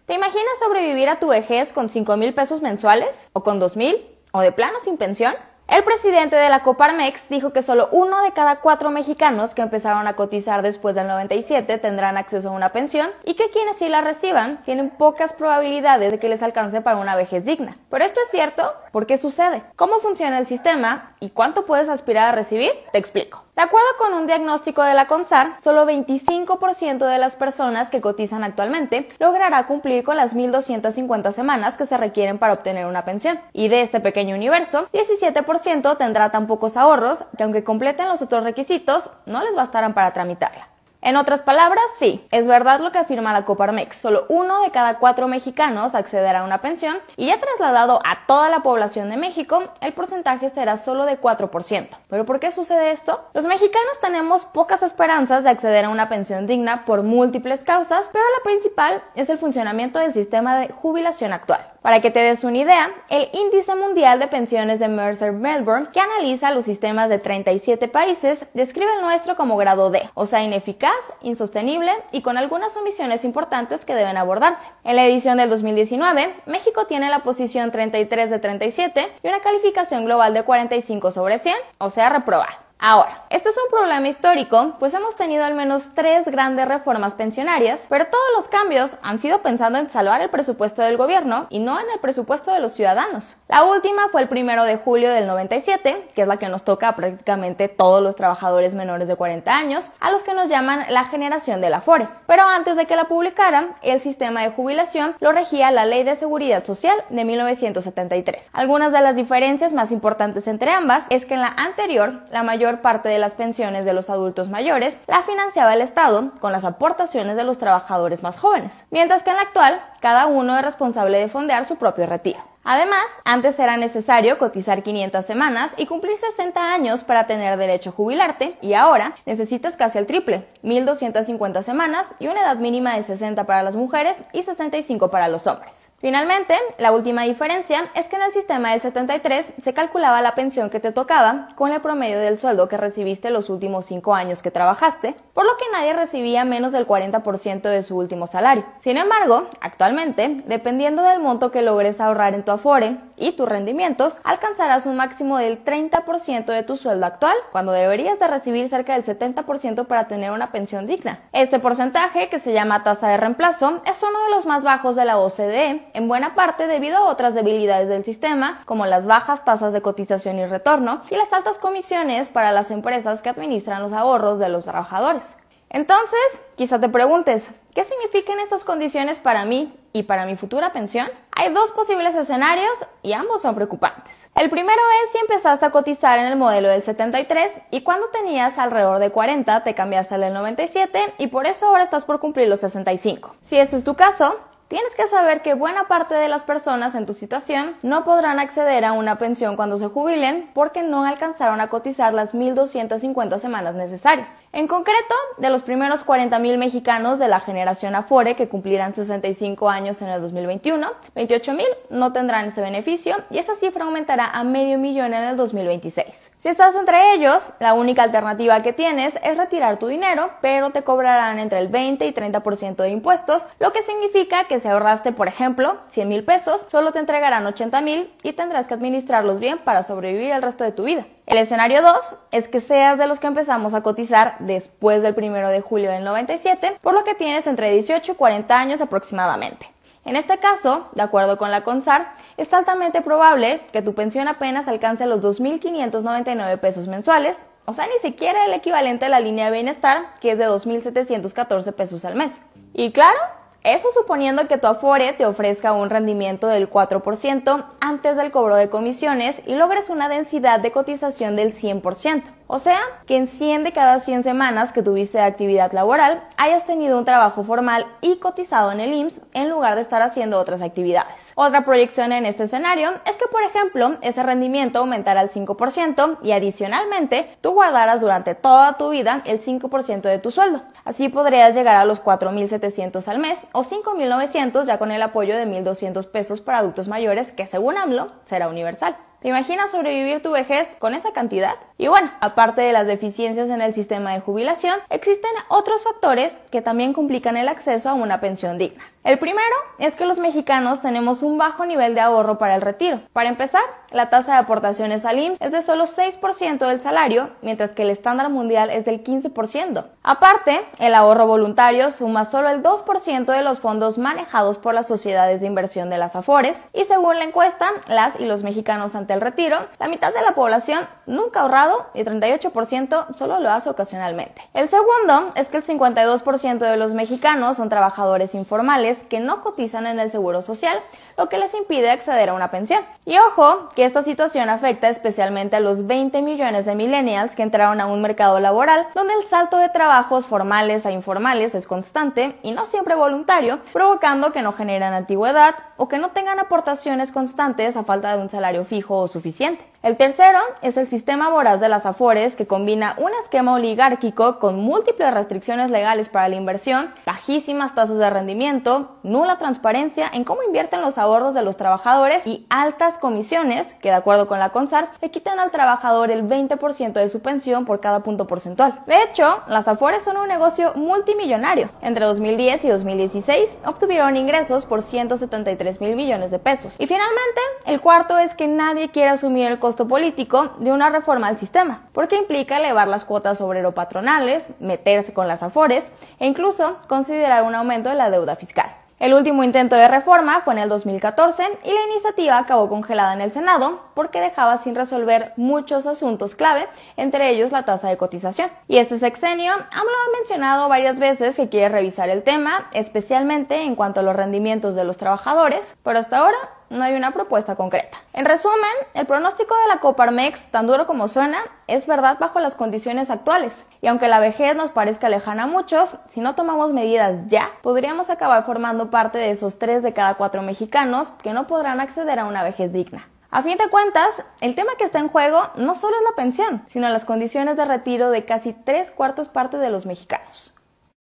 ¿Te imaginas sobrevivir a tu vejez con 5,000 pesos mensuales? ¿O con 2,000? ¿O de plano sin pensión? El presidente de la Coparmex dijo que solo 1 de cada 4 mexicanos que empezaron a cotizar después del 97 tendrán acceso a una pensión y que quienes sí la reciban tienen pocas probabilidades de que les alcance para una vejez digna. ¿Pero esto es cierto? ¿Por qué sucede? ¿Cómo funciona el sistema? ¿Y cuánto puedes aspirar a recibir? Te explico. De acuerdo con un diagnóstico de la CONSAR, solo 25% de las personas que cotizan actualmente logrará cumplir con las 1,250 semanas que se requieren para obtener una pensión. Y de este pequeño universo, 17% tendrá tan pocos ahorros que aunque completen los otros requisitos, no les bastarán para tramitarla. En otras palabras, sí, es verdad lo que afirma la Coparmex, solo 1 de cada 4 mexicanos accederá a una pensión y ya trasladado a toda la población de México, el porcentaje será solo de 4%. ¿Pero por qué sucede esto? Los mexicanos tenemos pocas esperanzas de acceder a una pensión digna por múltiples causas, pero la principal es el funcionamiento del sistema de jubilación actual. Para que te des una idea, el Índice Mundial de Pensiones de Mercer Melbourne, que analiza los sistemas de 37 países, describe el nuestro como grado D, o sea, ineficaz, insostenible y con algunas omisiones importantes que deben abordarse. En la edición del 2019, México tiene la posición 33 de 37 y una calificación global de 45 sobre 100, o sea, reprobado. Ahora, este es un problema histórico, pues hemos tenido al menos 3 grandes reformas pensionarias, pero todos los cambios han sido pensando en salvar el presupuesto del gobierno y no en el presupuesto de los ciudadanos. La última fue el 1 de julio del 97, que es la que nos toca a prácticamente todos los trabajadores menores de 40 años, a los que nos llaman la generación del Afore. Pero antes de que la publicaran, el sistema de jubilación lo regía la Ley de Seguridad Social de 1973. Algunas de las diferencias más importantes entre ambas es que en la anterior, la mayor parte de las pensiones de los adultos mayores la financiaba el Estado con las aportaciones de los trabajadores más jóvenes, mientras que en la actual, cada uno es responsable de fondear su propio retiro. Además, antes era necesario cotizar 500 semanas y cumplir 60 años para tener derecho a jubilarte, y ahora necesitas casi el triple, 1,250 semanas y una edad mínima de 60 para las mujeres y 65 para los hombres. Finalmente, la última diferencia es que en el sistema del 73 se calculaba la pensión que te tocaba con el promedio del sueldo que recibiste los últimos 5 años que trabajaste, por lo que nadie recibía menos del 40% de su último salario. Sin embargo, actualmente, dependiendo del monto que logres ahorrar en tu Afore y tus rendimientos, alcanzarás un máximo del 30% de tu sueldo actual, cuando deberías de recibir cerca del 70% para tener una pensión digna. Este porcentaje, que se llama tasa de reemplazo, es uno de los más bajos de la OCDE, en buena parte debido a otras debilidades del sistema, como las bajas tasas de cotización y retorno y las altas comisiones para las empresas que administran los ahorros de los trabajadores. Entonces, quizá te preguntes, ¿qué significan estas condiciones para mí y para mi futura pensión? Hay 2 posibles escenarios y ambos son preocupantes. El primero es si empezaste a cotizar en el modelo del 73 y cuando tenías alrededor de 40 te cambiaste al del 97 y por eso ahora estás por cumplir los 65. Si este es tu caso, tienes que saber que buena parte de las personas en tu situación no podrán acceder a una pensión cuando se jubilen porque no alcanzaron a cotizar las 1,250 semanas necesarias. En concreto, de los primeros 40,000 mexicanos de la generación Afore que cumplirán 65 años en el 2021, 28,000 no tendrán ese beneficio y esa cifra aumentará a 500,000 en el 2026. Si estás entre ellos, la única alternativa que tienes es retirar tu dinero, pero te cobrarán entre el 20 y 30% de impuestos, lo que significa que si ahorraste, por ejemplo, 100,000 pesos, solo te entregarán 80,000 y tendrás que administrarlos bien para sobrevivir el resto de tu vida. El escenario 2 es que seas de los que empezamos a cotizar después del 1 de julio del 97, por lo que tienes entre 18 y 40 años aproximadamente. En este caso, de acuerdo con la CONSAR, es altamente probable que tu pensión apenas alcance los 2,599 pesos mensuales, o sea, ni siquiera el equivalente a la línea de bienestar, que es de 2,714 pesos al mes. Y claro, eso suponiendo que tu Afore te ofrezca un rendimiento del 4% antes del cobro de comisiones y logres una densidad de cotización del 100%. O sea, que en 100 de cada 100 semanas que tuviste de actividad laboral hayas tenido un trabajo formal y cotizado en el IMSS en lugar de estar haciendo otras actividades. Otra proyección en este escenario es que, por ejemplo, ese rendimiento aumentará al 5% y adicionalmente tú guardarás durante toda tu vida el 5% de tu sueldo. Así podrías llegar a los 4,700 al mes o 5,900 ya con el apoyo de 1,200 pesos para adultos mayores que, según AMLO, será universal. ¿Te imaginas sobrevivir tu vejez con esa cantidad? Y bueno, aparte de las deficiencias en el sistema de jubilación, existen otros factores que también complican el acceso a una pensión digna. El primero es que los mexicanos tenemos un bajo nivel de ahorro para el retiro. Para empezar, la tasa de aportaciones al IMSS es de solo 6% del salario, mientras que el estándar mundial es del 15%. Aparte, el ahorro voluntario suma solo el 2% de los fondos manejados por las sociedades de inversión de las Afores, y según la encuesta, las y los mexicanos ante el retiro, la mitad de la población nunca ha ahorrado y el 38% solo lo hace ocasionalmente. El segundo es que el 52% de los mexicanos son trabajadores informales que no cotizan en el Seguro Social, lo que les impide acceder a una pensión. Y ojo, que esta situación afecta especialmente a los 20 millones de millennials que entraron a un mercado laboral donde el salto de trabajos formales a informales es constante y no siempre voluntario, provocando que no generen antigüedad o que no tengan aportaciones constantes a falta de un salario fijo o suficiente. El tercero es el sistema voraz de las Afores, que combina un esquema oligárquico con múltiples restricciones legales para la inversión, bajísimas tasas de rendimiento, nula transparencia en cómo invierten los ahorros de los trabajadores y altas comisiones que, de acuerdo con la CONSAR, le quitan al trabajador el 20% de su pensión por cada punto porcentual. De hecho, las Afores son un negocio multimillonario. Entre 2010 y 2016 obtuvieron ingresos por 173,000 millones de pesos. Y finalmente, el cuarto es que nadie quiere asumir el costo político de una reforma al sistema, porque implica elevar las cuotas obrero-patronales, meterse con las Afores e incluso considerar un aumento de la deuda fiscal. El último intento de reforma fue en el 2014 y la iniciativa acabó congelada en el Senado porque dejaba sin resolver muchos asuntos clave, entre ellos la tasa de cotización. Y este sexenio, AMLO ha mencionado varias veces que quiere revisar el tema, especialmente en cuanto a los rendimientos de los trabajadores, pero hasta ahora no hay una propuesta concreta. En resumen, el pronóstico de la Coparmex, tan duro como suena, es verdad bajo las condiciones actuales. Y aunque la vejez nos parezca lejana a muchos, si no tomamos medidas ya, podríamos acabar formando parte de esos 3 de cada 4 mexicanos que no podrán acceder a una vejez digna. A fin de cuentas, el tema que está en juego no solo es la pensión, sino las condiciones de retiro de casi 3/4 partes de los mexicanos.